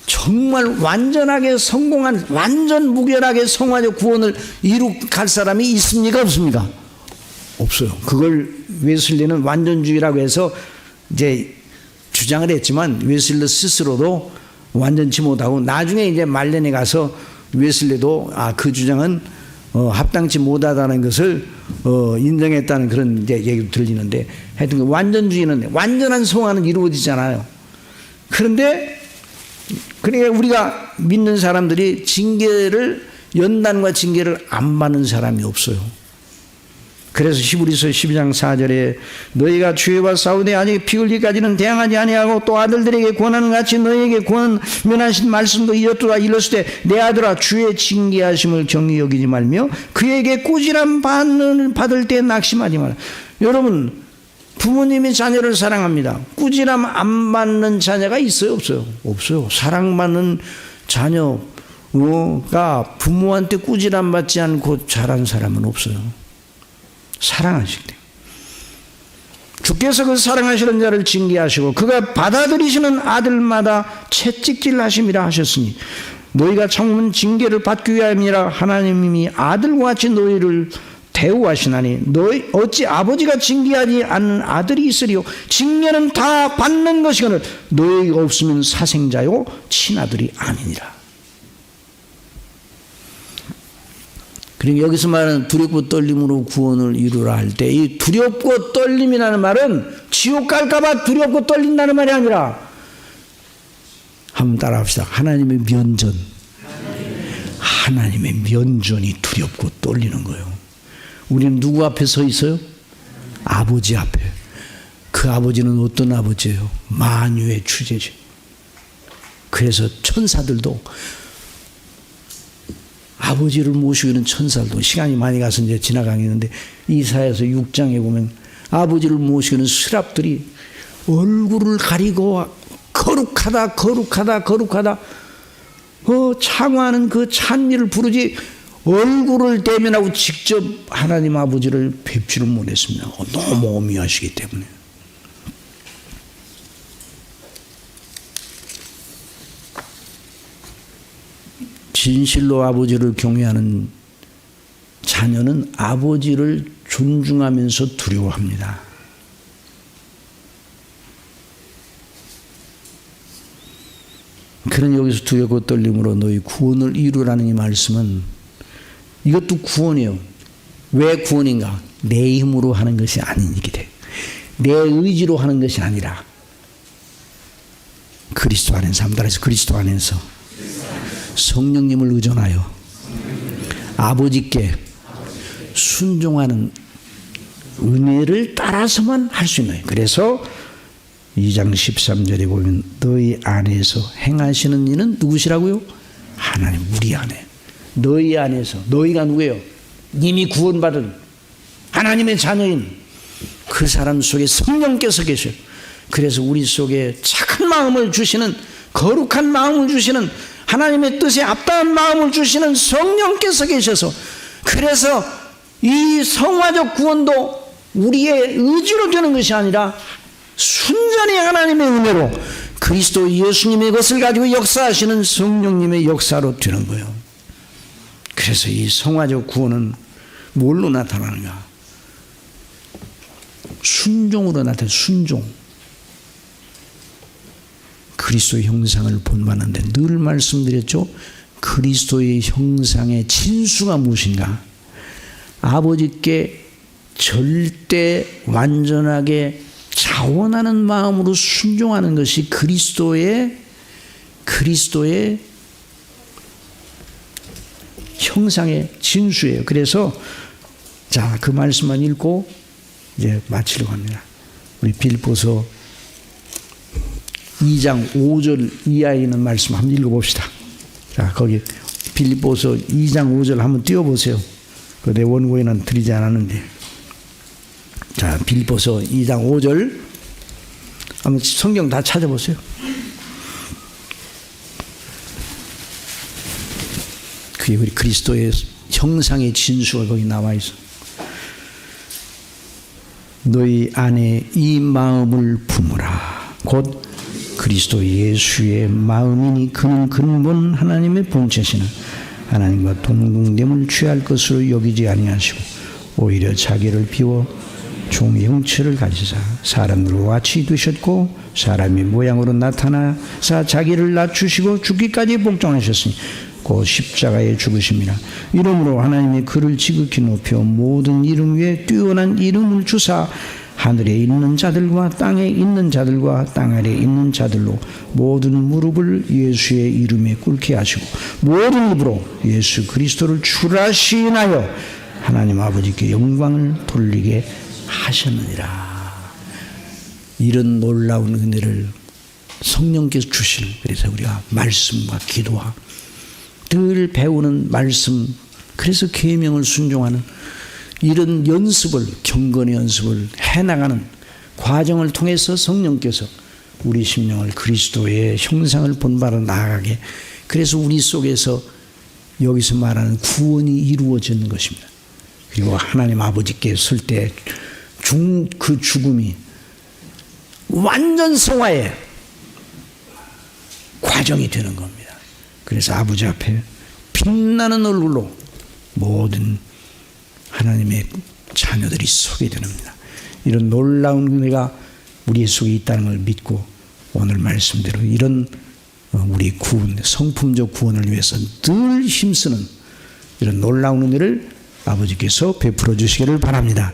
정말 완전하게 성공한, 완전 무결하게 성화적 구원을 이룩할 사람이 있습니까? 없습니까? 없어요. 그걸 웨슬리는 완전주의라고 해서 이제 주장을 했지만 웨슬리 스스로도 완전치 못하고 나중에 이제 말년에 가서 웨슬리도 그 주장은 합당치 못하다는 것을 인정했다는 그런 얘기도 들리는데, 하여튼 완전주의는 완전한 성화는 이루어지잖아요. 그런데 그러니까 우리가 믿는 사람들이 연단과 징계를 안 받는 사람이 없어요. 그래서 히브리서 12장 4절에 너희가 주와 싸우되 아직 피 흘리기까지는 대항하지 아니하고 또 아들들에게 권하는 같이 너희에게 권면하신 말씀도 이었도다. 일렀을 때 내 아들아 주의 징계하심을 경히 여기지 말며 그에게 꾸지람 받을 때 낙심하지 마라. 여러분, 부모님이 자녀를 사랑합니다. 꾸지람 안 받는 자녀가 있어요, 없어요? 없어요. 사랑받는 자녀가 부모한테 꾸지람 받지 않고 자란 사람은 없어요. 사랑하시기 때문에. 주께서 그 사랑하시는 자를 징계하시고 그가 받아들이시는 아들마다 채찍질 하심이라 하셨으니 너희가 참으면 징계를 받기 위함이라. 하나님이 아들과 같이 너희를 대우하시나니 너희 어찌 아버지가 징계하지 않는 아들이 있으리요. 징계는 다 받는 것이거늘 너희가 없으면 사생자요 친아들이 아니니라. 그러니까 여기서 말하는 두렵고 떨림으로 구원을 이루라 할 때 이 두렵고 떨림이라는 말은 지옥 갈까봐 두렵고 떨린다는 말이 아니라, 한번 따라합시다. 하나님의 면전. 하나님의 면전이 두렵고 떨리는 거예요. 우리는 누구 앞에 서 있어요? 아버지 앞에. 그 아버지는 어떤 아버지예요? 만유의 주제죠. 그래서 천사들도, 아버지를 모시고 있는 천사들도, 시간이 많이 가서 이제 지나가겠는데 이사야서 6장에 보면 아버지를 모시고 있는 스랍들이 얼굴을 가리고 거룩하다 거룩하다 거룩하다 창화하는 그 찬미를 부르지 얼굴을 대면하고 직접 하나님 아버지를 뵙지를 못했습니다. 너무 오묘하시기 때문에. 진실로 아버지를 경외하는 자녀는 아버지를 존중하면서 두려워합니다. 그런 여기서 두렵고 떨림으로 너희 구원을 이루라는 이 말씀은, 이것도 구원이에요. 왜 구원인가? 내 힘으로 하는 것이 아니기 때문에, 내 의지로 하는 것이 아니라 그리스도 안에서, 한번 따라해서 그리스도 안에서 성령님을 의존하여 아버지께 순종하는 은혜를 따라서만 할 수 있는 거예요. 그래서 2장 13절에 보면 너희 안에서 행하시는 이는 누구시라고요? 하나님, 우리 안에. 너희 안에서. 너희가 누구예요? 이미 구원받은 하나님의 자녀인 그 사람 속에 성령께서 계셔요. 그래서 우리 속에 착한 마음을 주시는, 거룩한 마음을 주시는, 하나님의 뜻에 합당한 마음을 주시는 성령께서 계셔서, 그래서 이 성화적 구원도 우리의 의지로 되는 것이 아니라 순전히 하나님의 은혜로 그리스도 예수님의 것을 가지고 역사하시는 성령님의 역사로 되는 거예요. 그래서 이 성화적 구원은 뭘로 나타나는가? 순종으로 나타나요. 순종. 그리스도의 형상을 본받는데 늘 말씀드렸죠. 그리스도의 형상의 진수가 무엇인가? 아버지께 절대 완전하게 자원하는 마음으로 순종하는 것이 그리스도의 형상의 진수예요. 그래서 자, 그 말씀만 읽고 이제 마치려고 합니다. 우리 빌립보서 2장 5절 이하에 있는 말씀 한번 읽어봅시다. 자, 거기 빌립보서 2장 5절 한번 띄워보세요. 그 내 원고에는 드리지 않았는데. 자, 빌립보서 2장 5절 한번 성경 다 찾아보세요. 그게 우리 그리스도의 형상의 진수가 거기 나와 있어. 너희 안에 이 마음을 품으라. 곧 그리스도 예수의 마음이니 그는 근본 하나님의 본체시는 하나님과 동등됨을 취할 것으로 여기지 아니하시고 오히려 자기를 비워 종의 형체를 가지사 사람들과 같이 되셨고 사람의 모양으로 나타나사 자기를 낮추시고 죽기까지 복종하셨으니 곧 십자가에 죽으심이라. 이러므로 하나님이 그를 지극히 높여 모든 이름 위에 뛰어난 이름을 주사 하늘에 있는 자들과 땅에 있는 자들과 땅 아래에 있는 자들로 모든 무릎을 예수의 이름에 꿇게 하시고 모든 입으로 예수 그리스도를 주라시나여 하나님 아버지께 영광을 돌리게 하셨느니라. 이런 놀라운 은혜를 성령께서 주실, 그래서 우리가 말씀과 기도와 늘 배우는 말씀, 그래서 계명을 순종하는 이런 연습을, 경건의 연습을 해나가는 과정을 통해서 성령께서 우리 심령을 그리스도의 형상을 본바로 나아가게, 그래서 우리 속에서 여기서 말하는 구원이 이루어지는 것입니다. 그리고 하나님 아버지께 설 때 그 죽음이 완전 성화의 과정이 되는 겁니다. 그래서 아버지 앞에 빛나는 얼굴로 모든 하나님의 자녀들이 서게 됩니다. 이런 놀라운 은혜가 우리 속에 있다는 걸 믿고 오늘 말씀대로 이런 우리 구원, 성품적 구원을 위해서 늘 힘쓰는 이런 놀라운 은혜를 아버지께서 베풀어 주시기를 바랍니다.